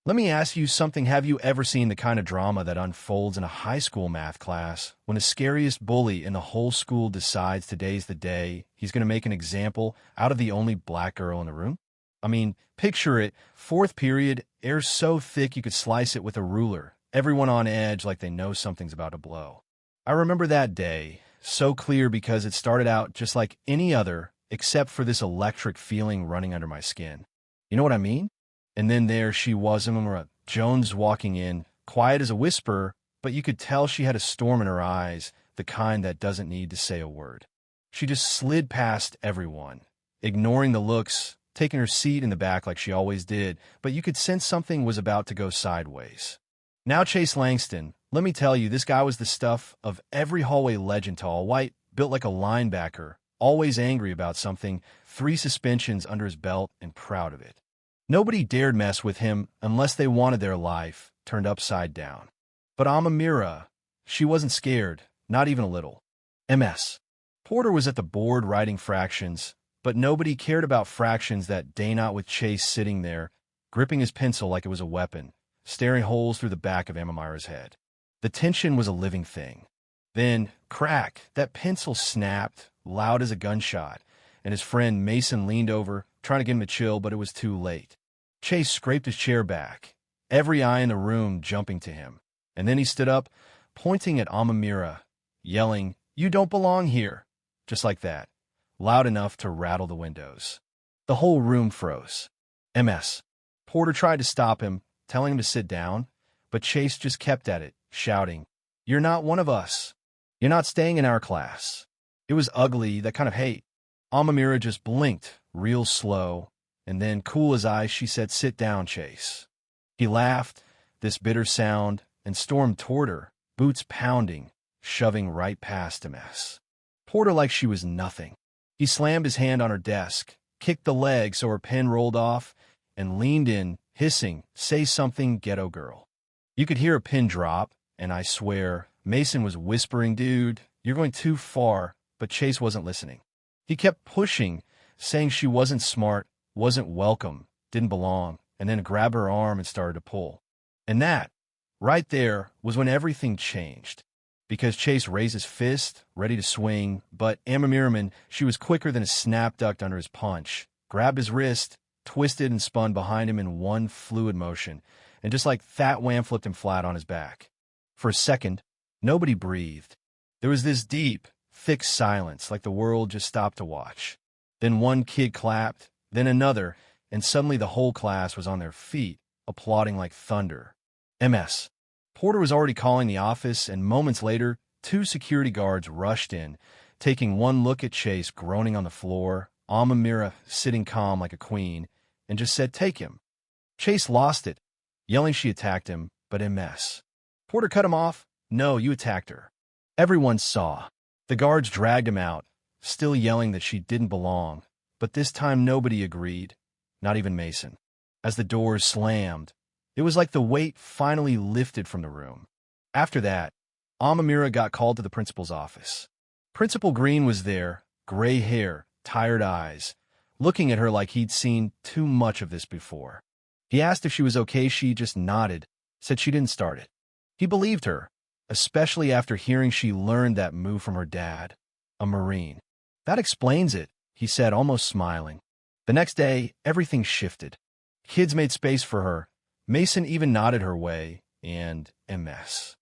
Let me ask you something. Have you ever seen the kind of drama that unfolds in a high school math class when the scariest bully in the whole school decides today's the day he's going to make an example out of the only black girl in the room? I mean, picture it. Fourth period, air's so thick you could slice it with a ruler. Everyone on edge like they know something's about to blow. I remember that day so clear because it started out just like any other except for this electric feeling running under my skin. You know what I mean? And then there she was, Amara Jones, walking in, quiet as a whisper, but you could tell she had a storm in her eyes, the kind that doesn't need to say a word. She just slid past everyone, ignoring the looks, taking her seat in the back like she always did, but you could sense something was about to go sideways. Now Chase Langston, let me tell you, this guy was the stuff of every hallway legend. Tall, white, built like a linebacker, always angry about something, 3 suspensions under his belt and proud of it. Nobody dared mess with him unless they wanted their life turned upside down. But Amamira, she wasn't scared, not even a little. MS. Porter was at the board writing fractions, but nobody cared about fractions that day, not with Chase sitting there, gripping his pencil like it was a weapon, staring holes through the back of Amamira's head. The tension was a living thing. Then, crack, that pencil snapped, loud as a gunshot, and his friend Mason leaned over, trying to get him to chill, but it was too late. Chase scraped his chair back, every eye in the room jumping to him, and then he stood up, pointing at Amamira, yelling, "You don't belong here," just like that, loud enough to rattle the windows. The whole room froze. MS. Porter tried to stop him, telling him to sit down, but Chase just kept at it, shouting, "You're not one of us. You're not staying in our class." It was ugly, that kind of hate. Amamira just blinked, real slow, and then, cool as ice, she said, "Sit down, Chase." He laughed, this bitter sound, and stormed toward her, boots pounding, shoving right past MS. Porter like she was nothing. He slammed his hand on her desk, kicked the leg so her pen rolled off, and leaned in, hissing, "Say something, ghetto girl." You could hear a pin drop, and I swear, Mason was whispering, "Dude, you're going too far," but Chase wasn't listening. He kept pushing, saying she wasn't smart, wasn't welcome, didn't belong, and then grabbed her arm and started to pull. And that, right there, was when everything changed. Because Chase raised his fist, ready to swing, but Amamiraman, she was quicker than a snap ducked under his punch, grabbed his wrist, twisted and spun behind him in one fluid motion, and just like that, wham, flipped him flat on his back. For a second, nobody breathed. There was this deep, thick silence, like the world just stopped to watch. Then one kid clapped, then another, and suddenly the whole class was on their feet, applauding like thunder. MS. Porter was already calling the office, and moments later, 2 security guards rushed in, taking one look at Chase groaning on the floor, Amamira sitting calm like a queen, and just said, "Take him." Chase lost it, yelling she attacked him, but MS. Porter cut him off. "No, you attacked her." Everyone saw. The guards dragged him out, still yelling that she didn't belong, but this time nobody agreed, not even Mason. As the doors slammed, it was like the weight finally lifted from the room. After that, Amamira got called to the principal's office. Principal Green was there, gray hair, tired eyes, looking at her like he'd seen too much of this before. He asked if she was okay. She just nodded, said she didn't start it. He believed her, especially after hearing she learned that move from her dad, a Marine. "That explains it," he said, almost smiling. The next day, everything shifted. Kids made space for her. Mason even nodded her way, and MS.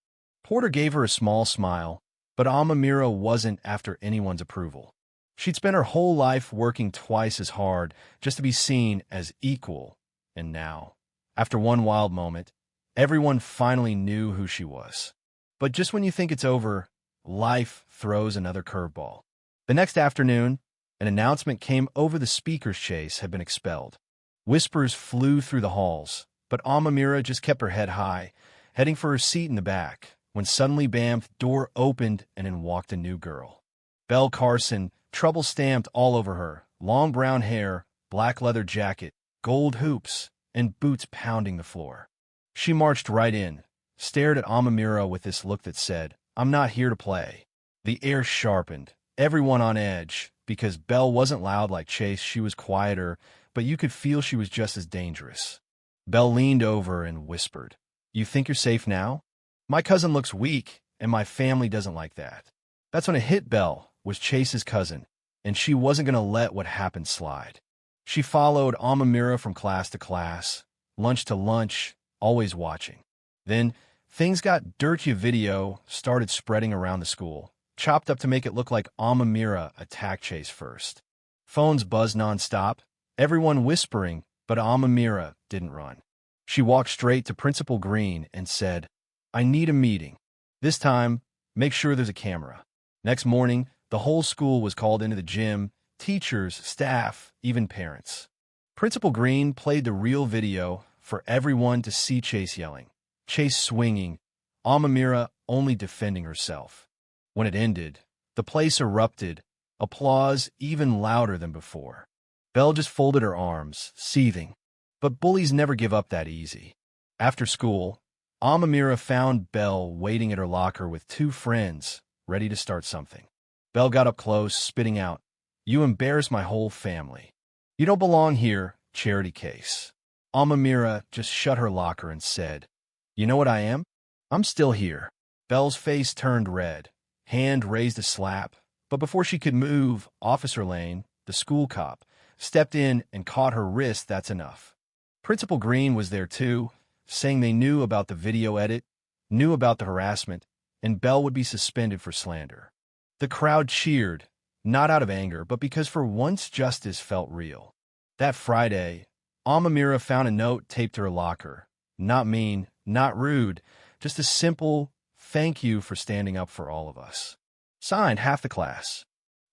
Porter gave her a small smile, but Amamira wasn't after anyone's approval. She'd spent her whole life working twice as hard just to be seen as equal, and now, after one wild moment, everyone finally knew who she was. But just when you think it's over, life throws another curveball. The next afternoon, an announcement came over the speaker's. Chase had been expelled. Whispers flew through the halls, but Amamira just kept her head high, heading for her seat in the back, when suddenly, bam, the door opened and in walked a new girl. Belle Carson, trouble stamped all over her, long brown hair, black leather jacket, gold hoops, and boots pounding the floor. She marched right in, stared at Amamira with this look that said, "I'm not here to play." The air sharpened, everyone on edge, because Belle wasn't loud like Chase. She was quieter, but you could feel she was just as dangerous. Belle leaned over and whispered, "You think you're safe now? My cousin looks weak, and my family doesn't like that." That's when it hit Belle was Chase's cousin, and she wasn't going to let what happened slide. She followed Amamira from class to class, lunch to lunch, always watching. Then things got dirty. A video started spreading around the school, chopped up to make it look like Amamira attacked Chase first. Phones buzzed nonstop, everyone whispering, but Amamira didn't run. She walked straight to Principal Green and said, "I need a meeting. This time, make sure there's a camera." Next morning, the whole school was called into the gym, teachers, staff, even parents. Principal Green played the real video for everyone to see. Chase yelling, Chase swinging, Amamira only defending herself. When it ended, the place erupted, applause even louder than before. Belle just folded her arms, seething. But bullies never give up that easy. After school, Amamira found Belle waiting at her locker with two friends, ready to start something. Belle got up close, spitting out, "You embarrass my whole family. You don't belong here, charity case." Amamira just shut her locker and said, "You know what I am? I'm still here." Belle's face turned red, hand raised to slap, but before she could move, Officer Lane, the school cop, stepped in and caught her wrist. "That's enough." Principal Green was there too, saying they knew about the video edit, knew about the harassment, and Belle would be suspended for slander. The crowd cheered, not out of anger, but because for once justice felt real. That Friday, Amamira found a note taped to her locker. Not mean, not rude, just a simple "thank you for standing up for all of us." Signed, half the class.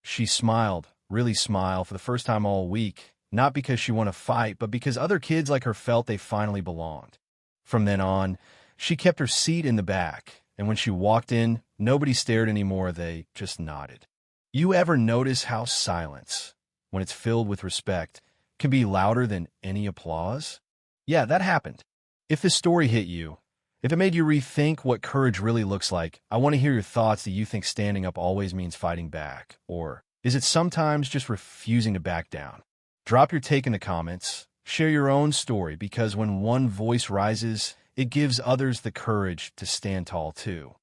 She smiled, really smiled, for the first time all week, not because she won a fight, but because other kids like her felt they finally belonged. From then on, she kept her seat in the back, and when she walked in, nobody stared anymore, they just nodded. You ever notice how silence, when it's filled with respect, can be louder than any applause? Yeah, that happened. If this story hit you, if it made you rethink what courage really looks like, I want to hear your thoughts. Do you think standing up always means fighting back? Or is it sometimes just refusing to back down? Drop your take in the comments. Share your own story, because when one voice rises, it gives others the courage to stand tall too.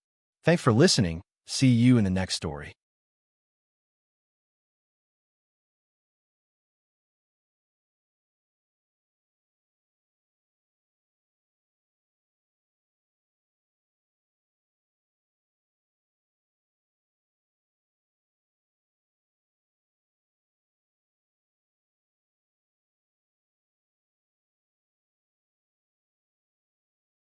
Thanks for listening. See you in the next story.